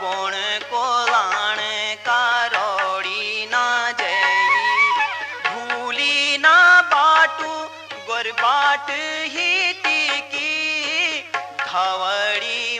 गुण को लाण कारोड़ी ना जई भूली ना बाटू गुर बाट ही टीकी धावड़ी